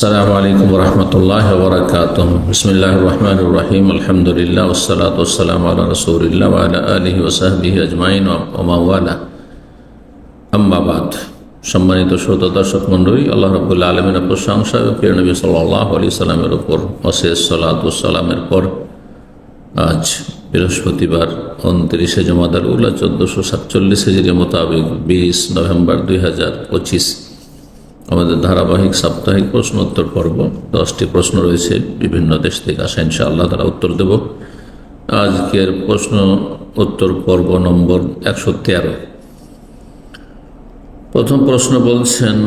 আসসালামু আলাইকুম রহমতুল্লাহ বরকাতুহ। বিসমিল্লাহির রহমানির রহিম। আলহামদুলিল্লাহ ওয়াসসালাতু ওয়াসসালামু আলা রাসূলিল্লাহ ওয়া আলা আলিহি ওয়া সাহবিহি আজমাইন ওয়া মান ওয়ালা। আম্মা বাদ। সম্মানিত শ্রোতা দর্শক মণ্ডলী, আল্লাহ রাব্বুল আলামিনের প্রশংসা এবং প্রিয় নবী সাল্লাল্লাহু আলাইহি সাল্লামের উপর অশেষ সালাতু ওয়াস সালামের পর আজ বৃহস্পতিবার 29শে জমাদার উলা 1447 হিজরি মোতাবেক 20 নভেম্বর 2025 আমাদের ধারাবাহিক সাপ্তাহিক প্রশ্নোত্তর পর্ব। 10টি প্রশ্ন রয়েছে বিভিন্ন দেশ থেকে আসা, ইনশাআল্লাহ তারা উত্তর দেব। আজকের প্রশ্ন উত্তর পর্ব নম্বর 113। প্রথম প্রশ্ন বলছেন,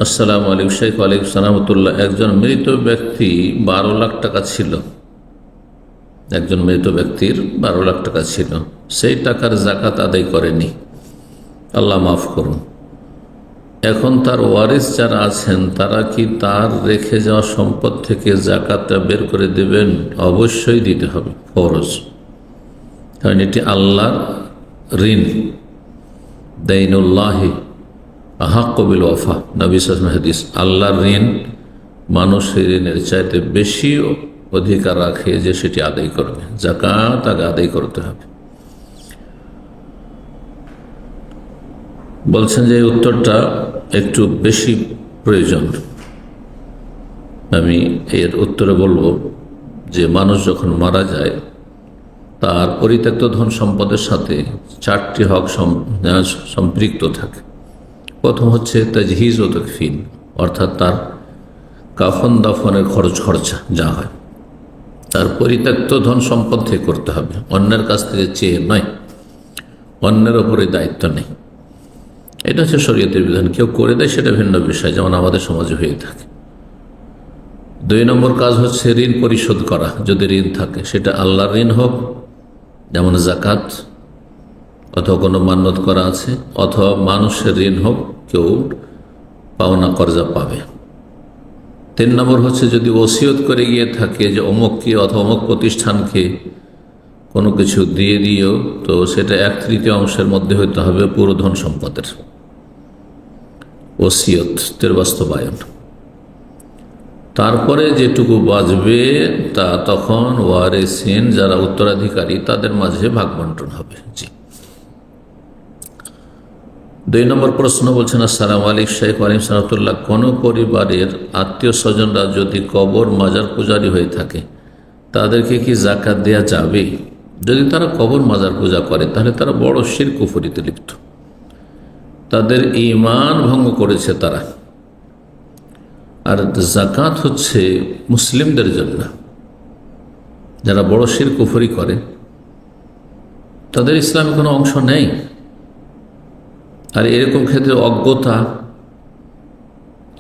আসসালামু আলাইকুম শেখ। ওয়ালাইকুম সালামতুল্লাহ। একজন মৃত ব্যক্তি 12 লাখ টাকা ছিল, একজন মৃত ব্যক্তির 12 লাখ টাকা ছিল, সেই টাকার জাকাত আদায় করেনি, আল্লাহ মাফ করুন। এখন তার ওয়ারিস যারা আছেন তারা কি তার রেখে যাওয়া সম্পদ থেকে জাকাতটা বের করে দেবেন? অবশ্যই দিতে হবে, ফরজ। কারণ এটি আল্লাহর ঋণ, দাইনুল্লাহি আহাক্কু বিল ওয়াফা, নবী সাল্লাল্লাহু আলাইহি ওয়াসাল্লাম হাদিস। আল্লাহর ঋণ মানুষের ঋণের চাইতে বেশি অধিকার রাখে যে সেটি আদায় করবে, জাকাত আগে আদায় করতে হবে। বলছেন যে এই উত্তরটা একটু বেশি প্রয়োজন। আমি এর উত্তরে বলবো যে মানুষ যখন মারা যায় তার পরিত্যক্ত ধন সম্পদের সাথে 4টি হক সম্পৃক্ত থাকে। প্রথম হচ্ছে তাজহিজ ও তাকফিন, অর্থাৎ তার কাফন দাফনের খরচা যা হয় তার পরিত্যক্ত ধন সম্পদ থেকে করতে হবে, অন্যের কাছ থেকে চেয়ে নয়। অন্যের ওপরে দায়িত্ব নেই, এটা হচ্ছে শরীয়তের বিধান। কেউ করে দেয় সেটা ভিন্ন বিষয়, যেমন আমাদের সমাজে হয়ে থাকে। 2 নম্বর কাজ হচ্ছে ঋণ পরিশোধ করা। যদি ঋণ থাকে, সেটা আল্লাহর ঋণ হোক, যেমন জাকাত, অথবা কোনো মান্যত করা আছে, অথবা মানুষের ঋণ হোক, কেউ পাওনা কর্জা পাবে। 3 নম্বর হচ্ছে যদি ওসিয়ত করে গিয়ে থাকে যে অমুককে অথবা অমুক প্রতিষ্ঠানকে কোনো কিছু দিয়ে দিও, তো সেটা 1/3 অংশের মধ্যে হইতে হবে পুরো ধন সম্পদের, ওসিয়তের বাস্তবায়ন। তারপরে যেটুকু বাঁচবে তা তখন ওয়ারিসিন যারা উত্তরাধিকারী তাদের মাঝে ভাগ বন্টন হবে। জি। 2 নম্বর প্রশ্ন বলছেন, আসসালামু আলাইকুম শেখ। ওয়ালাইকুম সালামতুল্লাহ। কোনো পরিবারের আত্মীয় স্বজনরা যদি কবর মাজার পূজারী হয়ে থাকে তাদেরকে কি জাকাত দেওয়া যাবে? যদি তারা কবর মাজার পূজা করে তাহলে তারা বড় শিরক কুফরিতে লিপ্ত, তাদের ঈমান ভঙ্গ করেছে তারা। আর জাকাত হচ্ছে মুসলিমদের জন্য। যারা বড় শিরক কুফরি করে তাদের ইসলামে কোনো অংশ নেই। আর এরকম ক্ষেত্রে অজ্ঞতা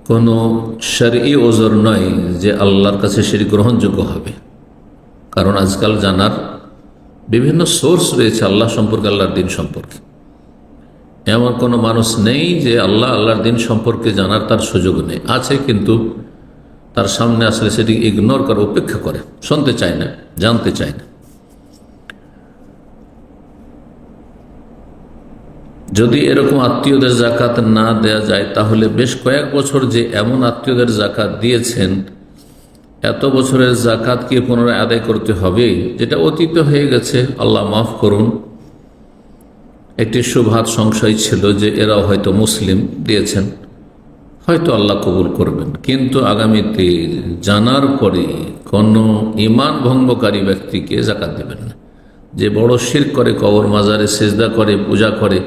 কোনো শরঈ ওজর নয় যে আল্লাহর কাছে সেটি গ্রহণযোগ্য হবে। কারণ আজকাল জানার বিভিন্ন সোর্স রয়েছে আল্লাহ সম্পর্কে, আল্লাহর দিন সম্পর্কে। এমন কোনো মানুষ নেই যে আল্লাহর দিন সম্পর্কে জানার তার সুযোগ নেই। আছে, কিন্তু তার সামনে আসলে সেটি ইগনোর করে, উপেক্ষা করে, শুনতে চায় না, জানতে চায় না। যদি এরকম আত্মীয়দের জাকাত না দেয়া যায় তাহলে বেশ কয়েক বছর যে এমন আত্মীয়দের জাকাত দিয়েছেন, এত বছরের জাকাত কি পুনরায় আদায় করতে হবে? যেটা অতীত হয়ে গেছে, আল্লাহ মাফ করুন। একটি শুভাত সংশয় ছিল যে এরাও হয়তো মুসলিম, দিয়েছেন, হয়তো আল্লাহ কবুল করবেন। কিন্তু আগামীতে জানার পরে কোনো ঈমান ভঙ্গকারী ব্যক্তিকে জাকাত দেবেন না। যে বড় শিরক করে, কবর মাজারে সেজদা করে, পূজা করে,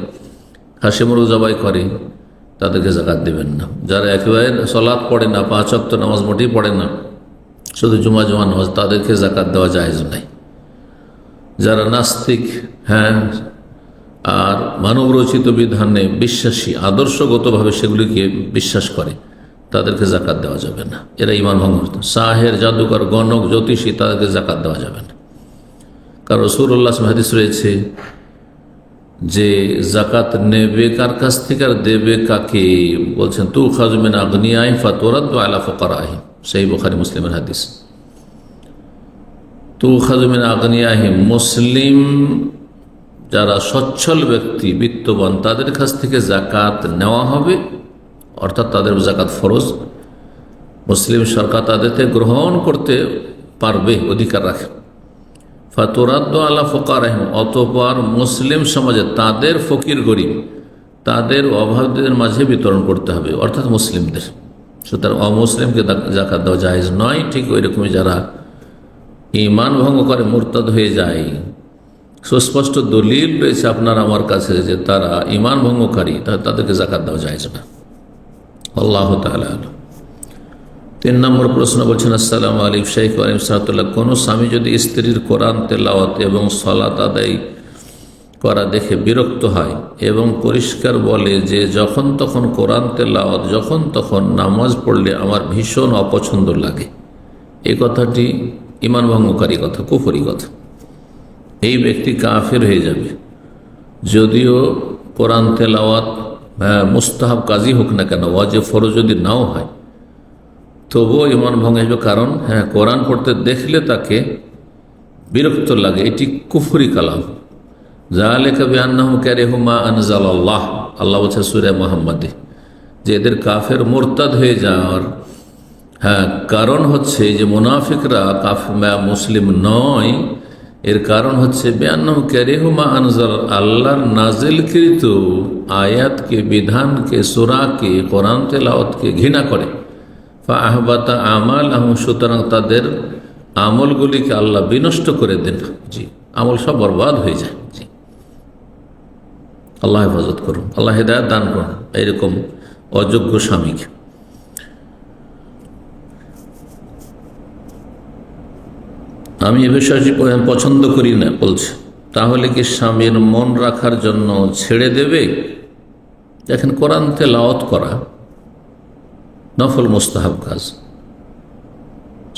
খাসি মুরগ জবাই করে, তাদেরকে জাকাত দেবেন না। যারা একেবারে সালাত পড়ে না, 5 ওয়াক্ত নামাজ মোটেই পড়ে না, শুধু জুমা নামাজ, তাদেরকে জাকাত দেওয়া জায়েজ নাই। যারা নাস্তিক, হ্যাঁ, আর মানবরচিত বিধানে বিশ্বাসী, আদর্শগতভাবে সেগুলিকে বিশ্বাস করে, তাদেরকে জাকাত দেওয়া যাবে না। এরা ঈমান ভঙ্গ। সাহের, জাদুকর, গণক, জ্যোতিষী, তাদেরকে জাকাত দেওয়া যাবে না। কারণ রাসূলুল্লাহ হাদিস রয়েছে যে জাকাত নেবে কার কাছ থেকে আর দেবে কাকে? বলছেন তুখাযু মিন আগনিয়াহিম ফাতুরাদ্দু আলা ফুকারাহিম, সহিহ বুখারী মুসলিমের হাদিস। তুখাযু মিন আগনিয়াহিম, মুসলিম যারা সচ্ছল ব্যক্তি, বিত্তবান, তাদের কাছ থেকে জাকাত নেওয়া হবে, অর্থাৎ তাদের জাকাত ফরজ। মুসলিম সরকার তাদেরকে গ্রহণ করতে পারবে, অধিকার রাখে। ফাতুরাদ্দ আলা ফুকারাহিম, অতঃপর মুসলিম সমাজে তাদের ফকির গরিব, তাদের অভাবীদের মাঝে বিতরণ করতে হবে, অর্থাৎ মুসলিমদের। সুতরাং অমুসলিমকে জাকাত দেওয়া জায়েজ নয়। ঠিক ওই রকমই যারা ঈমান ভঙ্গ করে মুরতাদ হয়ে যায়, সুস্পষ্ট দলিল রয়েছে আপনার আমার কাছে যে তারা ঈমান ভঙ্গকারী, তাদেরকে জাকাত দেওয়া জায়েজ না। আল্লাহ তাআলা আ'লাম। 3 নম্বর প্রশ্ন বলছেন, আসসালামু আলাইকুম শাইখ আলাইকুম সালাতুল্লাহ, কোনো স্বামী যদি স্ত্রীর কোরআন তেলাওয়াত এবং সালাত আদায় করা দেখে বিরক্ত হয় এবং পরিষ্কার বলে যে যখন তখন কোরআন তেলাওয়াত, যখন তখন নামাজ পড়লে আমার ভীষণ অপছন্দ লাগে, এই কথাটি ঈমান ভঙ্গকারী কথা, কুফরি কথা। এই ব্যক্তি কাফের হয়ে যাবে। যদিও কোরআন তেলাওয়াত মুস্তাহাব কাজই হোক না কেন, ওয়াজিব ফরজ যদি নাও হয়, তবুও ঈমান ভঙ্গ হবে। কারণ কোরআন পড়তে দেখলে তাকে বিরক্ত লাগে, এটি কুফরি কালাম। যালিকা বিআন্নাহুম কারিহু মা আনজালাল্লাহ, আল্লাহ বলছে সূরা মুহাম্মাদে যে এদের কাফের মুরতাদ হয়ে যাওয়ার কারণ হচ্ছে যে মুনাফিকরা মুসলিম নয়, এর কারণ হচ্ছে বিআন্নাহুম কারিহু মা আনজাল, আল্লাহর নাজিলকৃত আয়াতকে, বিধানকে, সূরাকে, কোরআন তেলাওয়াতকে ঘৃণা করে। ফাআহবাতা আমালাহুম, সুতরাং তাদের আমলগুলিকে আল্লাহ বিনষ্ট করে দেন। জি, আমল সব বরবাদ হয়ে যায়। জি, আল্লাহ হেফাজত করুন, আল্লাহ হেদায়েত দান করুন এইরকম অযোগ্য স্বামীকে। আমি এ বিষয়টি পছন্দ করি না বলছে, তাহলে কি স্বামীর মন রাখার জন্য ছেড়ে দেবে? দেখেন, কোরআন তেলাওয়াত করা নফল মুস্তাহাব কাজ,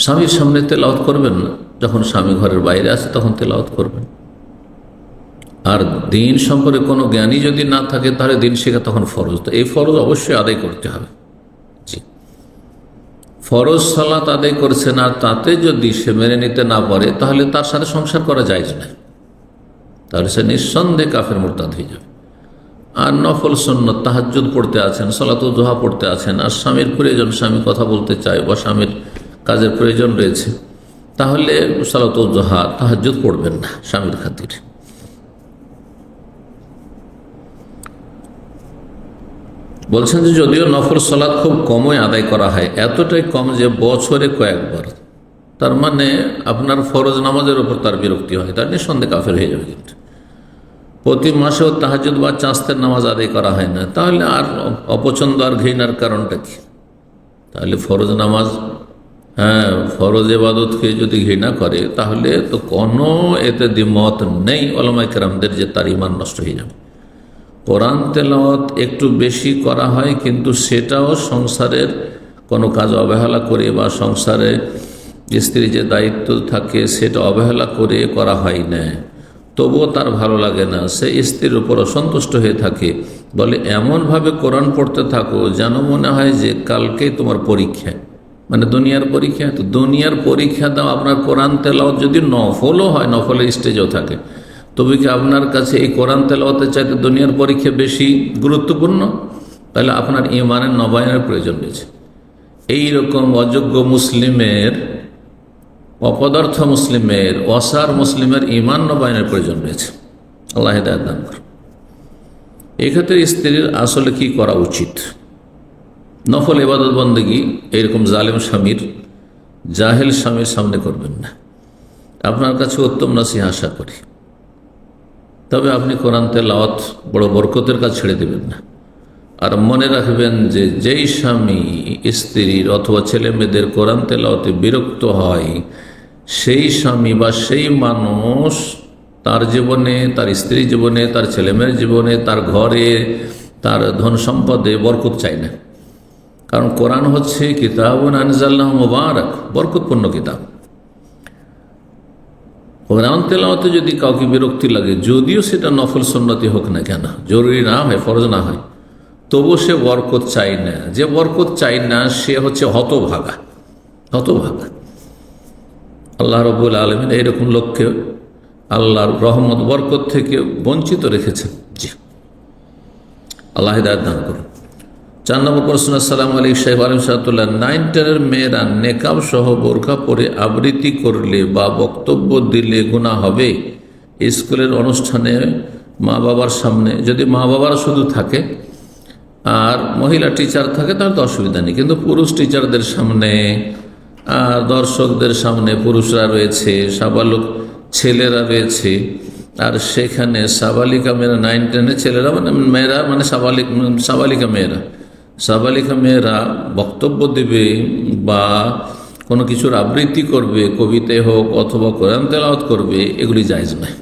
স্বামীর সামনে তেলাওয়াত করবেন না। যখন স্বামী ঘরের বাইরে আছে তখন তেলাওয়াত করবেন। আর দিন সম্পর্কে কোনো জ্ঞানী যদি না থাকে তাহলে দিন শেখা তখন ফরজ, তো এই ফরজ অবশ্যই আদায় করতে হবে। জি, ফরজ সালাত আদায় করছে না, তাতে যদি সে মেনে নিতে না পারে তাহলে তার সাথে সংসার করা জায়েজ না, তাহলে সে নিঃসন্দেহে কাফের মুরতাদ হয়ে যাবে। আর নফল সুন্নত তাহাজ্জুদ পড়তে আছেন, সালাতুল দুহা পড়তে আছেন, আর স্বামীর প্রয়োজন, স্বামী কথা বলতে চায় বা স্বামীর কাজের প্রয়োজন রয়েছে, তাহলে সালাতুল দুহা তাহাজ্জুদ পড়বেন না স্বামীর খাতির। বলছেন যে যদিও নফল সালাত খুব কমই আদায় করা হয়, এতটাই কম যে বছরে কয়েকবার, তার মানে আপনার ফরজ নামাজের উপর তার বিরক্তি হয়, তার নিঃসন্দেহে কাফের হয়ে যাবে। কিন্তু প্রতি মাসেও তাহাজ্জুদ বা চাঁস্তের নামাজ আদায় করা হয় না, তাহলে আর অপছন্দ আর ঘৃণার কারণটা কি? তাহলে ফরজ নামাজ, ফরজ ইবাদতকে যদি ঘৃণা করে তাহলে তো কোনো এতে দ্বিমত নেই উলামায়ে কেরামদের যে তার ঈমান নষ্ট হয়ে যাবে। কোরআন তেলাওয়াত একটু বেশি করা হয়, কিন্তু সেটাও সংসারের কোনো কাজ অবহেলা করে বা সংসারে স্ত্রীর যে দায়িত্ব থাকে সেটা অবহেলা করে করা হয় না, তবুও তার ভালো লাগে না, সে স্ত্রীর উপর অসন্তুষ্ট হয়ে থাকে। বলে এমনভাবে কোরআন পড়তে থাকো যেন মনে হয় যে কালকেই তোমার পরীক্ষা, মানে দুনিয়ার পরীক্ষা। তো দুনিয়ার পরীক্ষা দাও, আপনার কোরআন তেলাওয়াত যদি নফলও হয়, নফলের স্টেজও থাকে, তবে কি আপনার কাছে এই কোরআন তেলাওয়াতের চাইতে দুনিয়ার পরীক্ষা বেশি গুরুত্বপূর্ণ? তাহলে আপনার ঈমানের নবায়নের প্রয়োজন রয়েছে। এইরকম অযোগ্য মুসলিমের, অপদার্থ মুসলিমের, অসার মুসলিমের ঈমান নবায়নের প্রয়োজন রয়েছে। আল্লাহ হিদায়াত দান করুন। এক্ষেত্রে স্ত্রীর আসলে কি করা উচিত? নফল ইবাদত বন্দেগী এইরকম জালেম স্বামীর, জাহেল স্বামীর সামনে করবেন না। আপনার কাছে উত্তম নসিহত আশা করি, তবে আপনি কোরআন তেলাওয়াত বড় বরকতের কাজ ছেড়ে দেবেন না। আর মনে রাখবেন যে যেই স্বামী স্ত্রীর অথবা ছেলে মেয়েদের কোরআন তেলাওয়াতে বিরক্ত হয়, সেই স্বামী বা সেই মানুষ তার জীবনে, তার স্ত্রীর জীবনে, তার ছেলেমেয়ের জীবনে, তার ঘরে, তার ধন সম্পদে বরকত চায় না। কারণ কোরআন হচ্ছে কিতাবুন আনজালনাহু মুবারাক, বরকতপূর্ণ কিতাব। কোরআন তেলাওয়াতে যদি কাউকে বিরক্তি লাগে, যদিও সেটা নফল সুন্নতি হোক না কেন, জরুরি না হয়, ফরজ না হয়, তবু সে বরকত চাই না। যে বরকত চাই না সে হচ্ছে হতভাগা, হতভাগা। আল্লাহ রাব্বুল আলামিন এইরকম লোককে আল্লাহর রহমত বরকত থেকে বঞ্চিত রেখেছেন। জি, আল্লাহ হিদায়াত দান করুন। 4 নম্বর প্রশ্ন, আসসালামু আলাইকুম শাইখ আলিম সাহাতুল্লাহ, 9-10 মেয়েরা নেকাব সহ বোরকা পরে আবৃত্তি করলে বা বক্তব্য দিলে গুনাহ হবে? স্কুলের অনুষ্ঠানে মা বাবার সামনে, যদি মা বাবার শুধু থাকে আর মহিলা টিচার থাকে তাহলে তো অসুবিধা নেই, কিন্তু পুরুষ টিচারদের সামনে আর দর্শকদের সামনে পুরুষরা রয়েছে, সাবালক ছেলেরা রয়েছে, আর সেখানে সাবালিকা মেয়েরা 9-10 ছেলেরা মানে মেয়েরা মানে সাবালিকা মেয়েরা বক্তব্য দেবে বা কোনো কিছুর আবৃত্তি করবে, কবিতায় হোক অথবা কোরআন তেলাওয়াত করবে, এগুলি জায়েজ নয়,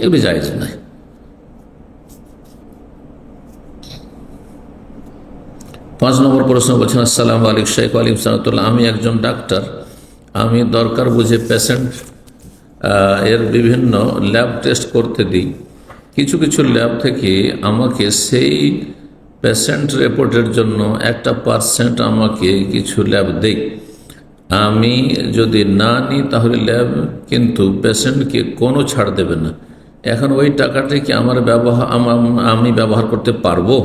এগুলি জায়েজ নয়। 5 নম্বর প্রশ্ন বলছেন, আসসালামু আলাইকুম শাইখ আলিম সালাতুল্লাহ, আমি একজন ডাক্তার, আমি দরকার বুঝে পেশেন্ট এর বিভিন্ন ল্যাব টেস্ট করতে দিই। কিছু কিছু ল্যাব থেকে আমাকে সেই পেশেন্ট রিপোর্টের জন্য 1% আমাকে কিছু ল্যাব দেয়। আমি যদি না নিই তাহলে ল্যাব কিন্তু পেশেন্টকে কোনো ছাড় দেবে না। এখন ওই টাকাটি কি আমি ব্যবহার করতে পারবো?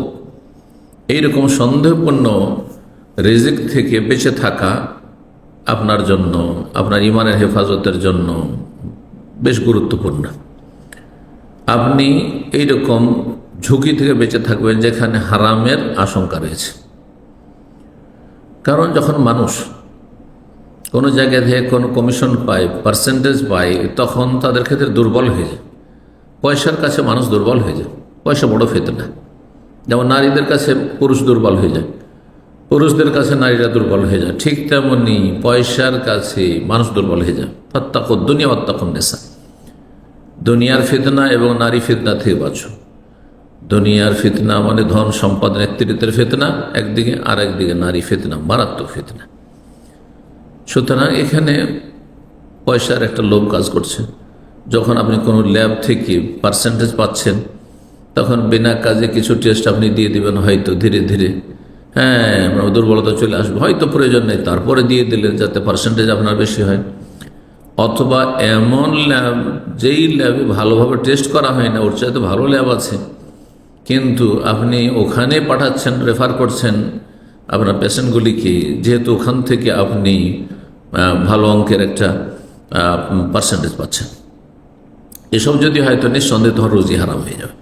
এইরকম সন্দেহপূর্ণ রিজিক থেকে বেঁচে থাকা আপনার জন্য, আপনার ইমানের হেফাজতের জন্য বেশ গুরুত্বপূর্ণ। আপনি এইরকম ঝুঁকি থেকে বেঁচে থাকবেন যেখানে হারামের আশঙ্কা রয়েছে। কারণ যখন মানুষ কোনো জায়গা থেকে কোনো কমিশন পায়, পার্সেন্টেজ পায়, তখন তাদের ক্ষেত্রে দুর্বল হয়ে যায়। পয়সার কাছে মানুষ দুর্বল হয়ে যায়, পয়সা বড় ফিতনা। যেমন নারীদের কাছে পুরুষ দুর্বল হয়ে যায়, পুরুষদের কাছে নারীরা দুর্বল হয়ে যায়, ঠিক তেমনি পয়সার কাছে মানুষ দুর্বল হয়ে যায়। ফাত্তাকুদ দুনিয়া ওয়াত্তাকুন নিসা, দুনিয়ার ফিতনা এবং নারী ফিতনা থেকে বাঁচো। দুনিয়ার ফিতনা মানে ধন সম্পদ নেতৃত্বের ফিতনা একদিকে, আর একদিকে নারী ফিতনা, মারাত্মক ফিতনা। সুতরাং এখানে পয়সার একটা লোভ কাজ করছে। যখন আপনি কোনো ল্যাব থেকে পার্সেন্টেজ পাচ্ছেন, তখন বিনা কাজে কিছু টেস্ট আপনি দিয়ে দিবেন, হয়তো ধীরে ধীরে দুর্বলতা চলে আসবে, হয়তো প্রয়োজন নেই, তারপরে দিয়ে দিলেন যাতে পার্সেন্টেজ আপনার বেশি হয়। অথবা এমন ল্যাব, যেই ল্যাবে ভালোভাবে টেস্ট করা হয় না, ওর চাইতে ভালো ল্যাব আছে, কিন্তু আপনি ওখানে পাঠাচ্ছেন, রেফার করছেন আপনার পেশেন্টগুলিকে, যেহেতু ওখান থেকে আপনি ভালো অঙ্কের একটা পার্সেন্টেজ পাচ্ছেন। এসব যদি হয়তো নিঃসন্দেহ তোমার রুজি হারাম হয়ে যাবে।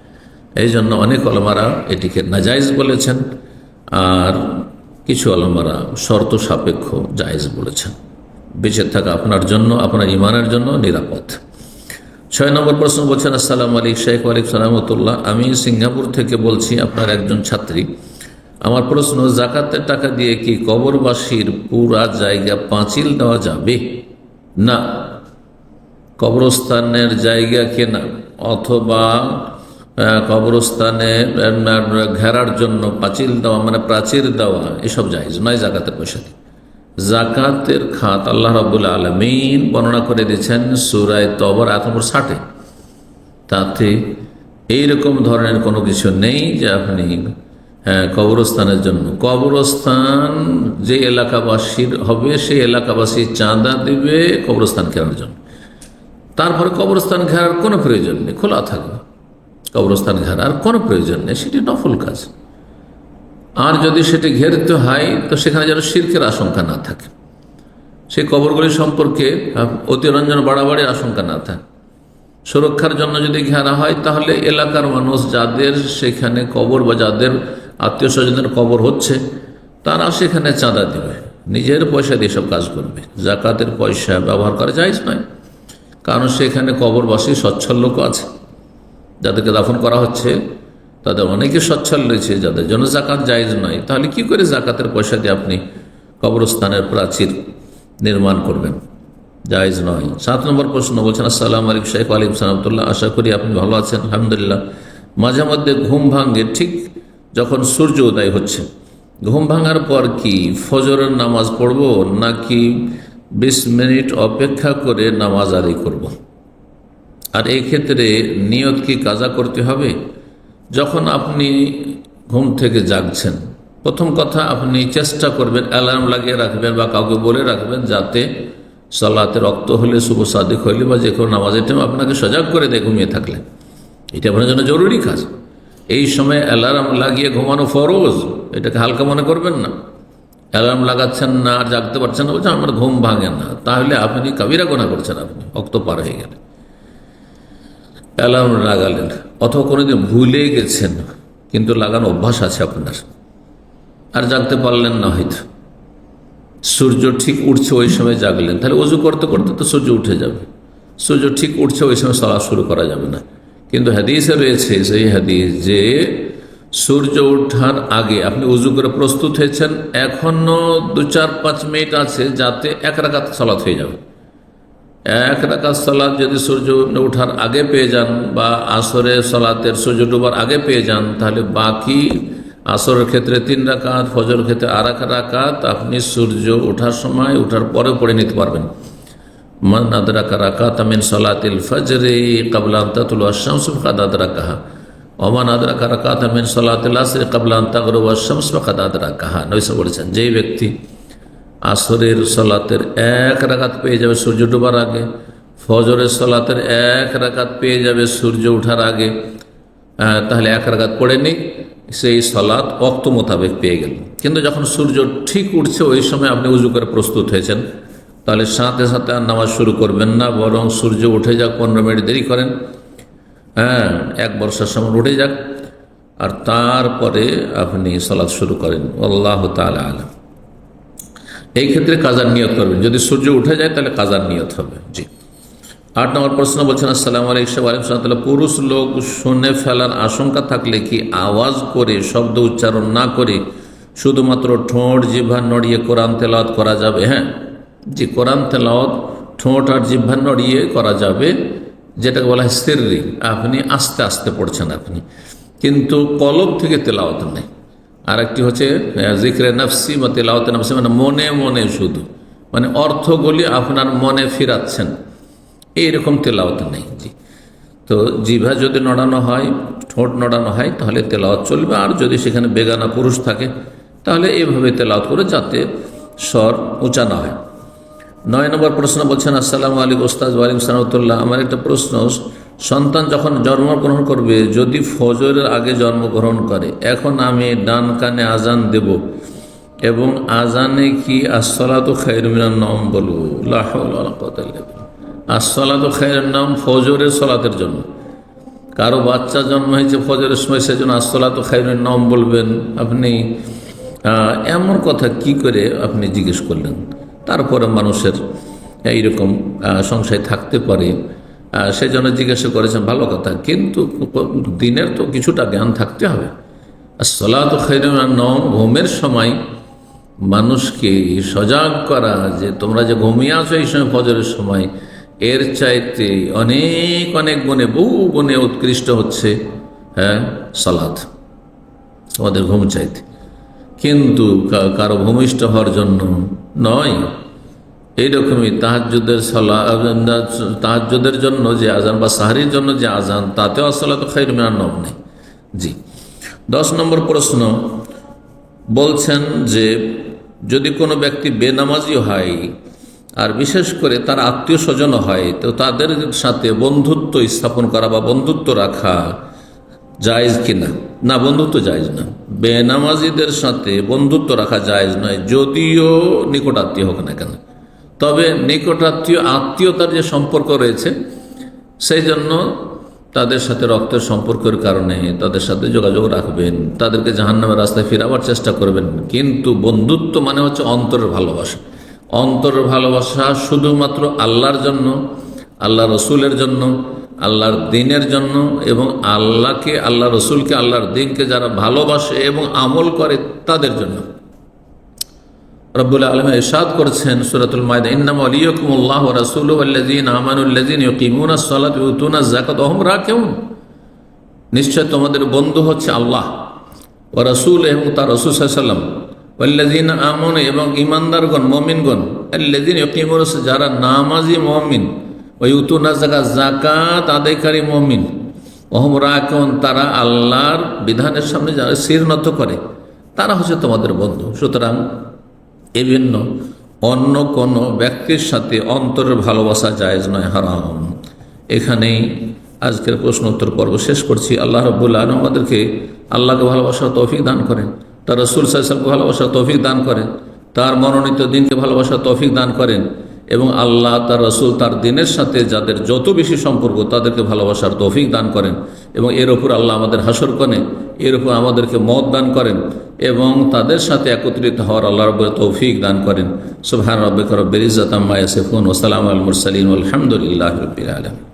এই জন্য অনেক ওলামারা এটিকে নাজায়েজ বলেছেন, আর কিছু ওলামারা শর্ত সাপেক্ষ জায়েজ বলেছেন। বেঁচে থাকা আপনার জন্য, আপনার ইমানের জন্য নিরাপদ। 6 নম্বর প্রশ্ন বলছেন, আসসালামু আলাইকুম শাইখ আলিম সালামতুল্লাহ, আমি সিঙ্গাপুর থেকে বলছি, আপনার একজন ছাত্রী। আমার প্রশ্ন, জাকাতের টাকা দিয়ে কি কবরবাসীর পুরা জায়গা পাঁচিল দেওয়া যাবে? না, কবরস্থানের জায়গা কেনা অথবা কবরস্থানে ঘেরার জন্য পাঁচিল দেওয়া মানে প্রাচীর দেওয়া, এসব জায়েজ নয় জাকাতের পয়সা দিয়ে। জাকাতের খাত আল্লাহ রাব্বুল আলামিন বর্ণনা করে দিয়েছেন সূরা তওবার আয়াত নম্বর 60। তাতে এইরকম ধরনের কোনো কিছু নেই যে আপনি কবরস্থানের জন্য, কবরস্থান যে এলাকাবাসীর হবে সেই এলাকাবাসী চাঁদা দিবে কবরস্থান ঘেরার জন্য। তারপরে কবরস্থান ঘেরার কোনো প্রয়োজন নেই, খোলা থাকবে কবরস্থান ঘেরার কোনো প্রয়োজন নেই, সেটি নফল কাজ। আর যদি সেটি ঘেরতে হয় তো সেখানে যেন শিরকের আশঙ্কা না থাকে, সেই কবরগুলি সম্পর্কে অতিরঞ্জন বাড়াবাড়ির আশঙ্কা না থাকে। সুরক্ষার জন্য যদি ঘেরা হয় তাহলে এলাকার মানুষ যাদের সেখানে কবর বা যাদের আত্মীয় স্বজনের কবর হচ্ছে তারা সেখানে চাঁদা দেবে, নিজের পয়সা দিয়ে সব কাজ করবে। জাকাতের পয়সা ব্যবহার করা জায়েজ নয়, কারণ সেখানে কবরবাসী সচ্ছল লোক আছে, যাদেরকে দাফন করা হচ্ছে তাদের অনেকে সচ্ছল রয়েছে, যাদের জন্য জাকাত জায়েজ নয়। তাহলে কি করে জাকাতের পয়সা দিয়ে আপনি কবরস্থানের প্রাচীর নির্মাণ করবেন? জায়েজ নয়। 7 নম্বর প্রশ্ন বলছেন, আসসালামু আলাইকুম শাইখ আলিম সালামতুল্লাহ, আশা করি আপনি ভালো আছেন। আলহামদুলিল্লাহ। মাঝে মধ্যে ঘুম ভাঙে ঠিক যখন সূর্য উদয় হচ্ছে, ঘুম ভাঙার পর কি ফজরের নামাজ পড়ব নাকি 20 মিনিট অপেক্ষা করে নামাজ আদায় করব? আর এই ক্ষেত্রে নিয়ত কি কাজা করতে হবে? যখন আপনি ঘুম থেকে জাগছেন, প্রথম কথা আপনি চেষ্টা করবেন অ্যালার্ম লাগিয়ে রাখবেন বা কাউকে বলে রাখবেন, যাতে সালাতের রক্ত হলে, শুভ সাদিক হইলে বা যে কোনো নামাজের টাইম আপনাকে সজাগ করে দেয় ঘুমিয়ে থাকলে। এটা আপনার জন্য জরুরি কাজ। এই সময় অ্যালার্ম লাগিয়ে ঘুমানো ফরজ, এটাকে হালকা মনে করবেন না। অ্যালার্ম লাগাচ্ছেন না আর জাগতে পারছেন না, বলছেন আমার ঘুম ভাঙে না, তাহলে আপনি কাবিরা গুনাহ করছেন, আপনি অক্ত পার হয়ে গেলেন। অ্যালার্ম লাগালেন অথবা কোনোদিন ভুলে গেছেন কিন্তু লাগানো অভ্যাস আছে আপনার, আর জাগতে পারলেন না, হয়তো সূর্য ঠিক উঠছে ওই সময় জাগলেন, তাহলে ওযু করতে করতে তো সূর্য উঠে যাবে। সূর্য ঠিক উঠছে ওই সময় সালাত শুরু করা যাবে না। কিন্তু হাদিসে রয়েছে সেই হাদিস যে সূর্য ওঠার আগে আপনি উযু করে প্রস্তুত হয়েছেন, এখনো 2-4-5 মিনিট আছে যাতে 1 রাকাত সালাত হয়ে যাবে। 1 রাকাত সালাত যদি সূর্য ওঠার আগে পেয়ে যান বা আসরের সালাতের সূর্য ডোবার আগে পেয়ে যান, তাহলে বাকি আসরের ক্ষেত্রে 3 রাকাত, ফজরের ক্ষেত্রে 2 রাকাত আপনি সূর্য ওঠার সময় ওঠার পরে পড়ে নিতে পারবেন। মান আদরাকা রাকাতাম মিন সালাতিল ফজরি ক্বাবলা আন তাতলুআ আশ-শামসু ফাকাদ আদরাকাহা ওয়া মান আদরাকা রাকাতাম মিন সালাতিল আসরি ক্বাবলা আন তাগরুবা আশ-শামসু ফাকাদ আদরাকাহা। নবী সাল্লাল্লাহু আলাইহি ওয়াসাল্লাম বলেছেন, যেই ব্যক্তি আসরের সালাতের 1 রাকাত পেয়ে যাবে সূর্য ডোবার আগে, ফজরের সালাতের 1 রাকাত পেয়ে যাবে সূর্য ওঠার আগে, তাহলে 1 রাকাত পড়ে নিক, সেই সালাত ওয়াক্ত মোতাবেক পেয়ে গেল। কিন্তু যখন সূর্য ঠিক উঠছে ওই সময় আপনি উযু করে প্রস্তুত হয়েছেন, তাহলে সাথে সাথে আর নামাজ শুরু করবেন না, বরং সূর্য উঠে যাক 15 মিনিট দেরি করেন, এক বর্ষার সময় উঠে যাক, আর তারপরে আপনি সালাত শুরু করেন। আল্লাহু তাআলা আলাম। এই ক্ষেত্রে কাজার নিয়ত করবেন, যদি সূর্য উঠে যায় তাহলে কাজার নিয়ত হবে। জি। 8 নম্বর প্রশ্ন বলছেন, আসসালামু আলাইকুম, পুরুষ লোক শুনে ফেলার আশঙ্কা থাকলে কি আওয়াজ করে শব্দ উচ্চারণ না করে শুধুমাত্র ঠোঁট জিহ্বা নড়িয়ে কোরআন তেলাওয়াত করা যাবে? হ্যাঁ, যে কোরআন তেলাওয়াত ঠোঁট আর জিহ্বা নড়িয়ে করা যাবে, যেটাকে বলা হয় সিররি, আপনি আস্তে আস্তে পড়ছেন আপনি, কিন্তু কলব থেকে তেলাওয়াত নেই। আর একটি হচ্ছে জিক্রে নফসি বা তেলাওয়াতে নফসি, মানে মনে মনে শুধু, মানে অর্থগুলি আপনার মনে ফিরাচ্ছেন, এইরকম তেলাওয়াত নেই। জি। তো জিহ্বা যদি নড়ানো হয়, ঠোঁট নড়ানো হয়, তাহলে তেলাওয়াত চলবে। আর যদি সেখানে বেগানা পুরুষ থাকে তাহলে এইভাবে তেলাওয়াত করে যাতে স্বর উঁচা না হয়। 9 নম্বর প্রশ্ন বলছেন, আসসালামু আলাইকুম ওস্তাদ। ওয়ালাইকুম সালাম। আমার একটা প্রশ্ন, সন্তান যখন জন্মগ্রহণ করবে, যদি ফজরের আগে জন্মগ্রহণ করে, এখন আমি ডান কানে আজান দেব এবং আজানে কি আসসালাতু খায়রুম মিনান নওম বলবো? লা হাওলা ওয়ালা কুওয়াতা ইল্লা বিল্লাহ। আসসালাতু খায়রুন নাম ফজরের সালাতের জন্য। কারো বাচ্চা জন্ম হয়েছে ফজরের সময়, সেজন্য আসসালাতু খায়রুন নাম বলবেন আপনি? এমন কথা কি করে আপনি জিজ্ঞেস করলেন? তারপরে মানুষের এইরকম সংশয় থাকতে পারে, সেই জন্য জিজ্ঞাসা করেছেন, ভালো কথা, কিন্তু দিনের তো কিছুটা জ্ঞান থাকতে হবে। আসসালাতু খায়রুন মিনান নওম, ঘুমের সময় মানুষকে সজাগ করা যে তোমরা যে ঘুমিয়ে আছো এই সময় ফজরের সময়, এর চাইতে অনেক অনেক গুণে, বহু গুণে উৎকৃষ্ট হচ্ছে সালাত তোমাদের ঘুম চাইতে, কিন্তু কারো ভূমিষ্ঠ হওয়ার জন্য নয়। এইরকমই তাহাজ্জুদের জন্য যে আজান বা সাহরির জন্য যে আজান, তাতেও আসসালাতু খায়রুম মিনান নওম নেই। জি। 10 নম্বর প্রশ্ন বলছেন যে যদি কোনো ব্যক্তি বেনামাজি হয় আর বিশেষ করে তার আত্মীয় স্বজন হয়, তো তাদের সাথে বন্ধুত্ব স্থাপন করা বা বন্ধুত্ব রাখা জায়েজ কিনা? না, বন্ধুত্ব জায়েজ না। বেনামাজিদের সাথে বন্ধুত্ব রাখা জায়েজ নয়, যদিও নিকট আত্মীয় হোক না কেন। তবে নিকট আত্মীয়তার যে সম্পর্ক রয়েছে, সেই জন্য তাদের সাথে রক্তের সম্পর্কের কারণে তাদের সাথে যোগাযোগ রাখবেন, তাদেরকে জাহান্নামের রাস্তায় ফিরাবার চেষ্টা করবেন। কিন্তু বন্ধুত্ব মানে হচ্ছে অন্তরের ভালোবাসা। অন্তরের ভালোবাসা শুধুমাত্র আল্লাহর জন্য, আল্লাহ রসুলের জন্য, আল্লাহর দিনের জন্য, এবং আল্লাহকে, আল্লাহ রসুলকে, আল্লাহর দিনকে যারা ভালোবাসে এবং আমল করে তাদের জন্য। রব্বুল আলামিন ইরশাদ করেছেন সূরাতুল মাইদা, ইন্নামা ওয়ালিয়্যুকুমুল্লাহু ওয়া রাসূলুহু ওয়াল্লাযীনা আমানুল্লাযীনা ইউকিমুনাস সালাতা ওয়া ইউতুনাজ যাকাতা ওয়া হুম রাকিউন। নিশ্চয় তোমাদের বন্ধু হচ্ছে আল্লাহ, ওয়া রাসূল এবং তার রাসূল সাল্লাল্লাহু আলাইহি ওয়াসাল্লাম, ওয়াল্লাযীনা আমানু এবং ঈমানদারগণ, মুমিনগণ, আল্লাযীনা ইউকিমুনাস, যারা নামাজি মুমিন, ওয়া ইউতুনাজ যাকাত আদায়কারী মুমিন, ওয়া হুম রাকিউন, তারা আল্লাহর বিধানের সামনে যারা শির নত করে, তারা হচ্ছে তোমাদের বন্ধু। সুতরাং বিভিন্ন অন্য কোনো ব্যক্তির সাথে অন্তরের ভালোবাসা জায়েজ নয়, হারাম। এখানেই আজকের প্রশ্ন উত্তর পর্ব শেষ করছি। আল্লাহ রাব্বুল আলামিন আমাদেরকে আল্লাহকে ভালোবাসার তৌফিক দান করেন, তার রাসূল সাল্লাল্লাহু আলাইহি ওয়াসাল্লামকে ভালোবাসার তৌফিক দান করেন, তার মনোনীত দিনকে ভালোবাসার তৌফিক দান করেন, এবং আল্লাহ তার রাসূল তার দিনের সাথে যাদের যত বেশি সম্পর্ক তাদেরকে ভালোবাসার তৌফিক দান করেন, এবং এর উপর আল্লাহ আমাদের হাসর করেন, এর উপর আমাদেরকে মত দান করেন, এবং তাদের সাথে একত্রিত হওয়ার আল্লাহ রাব্বুল তৌফিক দান করেন। সুবহান রাব্বিকা রাব্বিল ইজ্জাতি আম্মা ইয়াসিফুন ওয়া সালামুন আলাল মুরসালিন ওয়াল হামদুলিল্লাহি রাব্বিল আলামিন।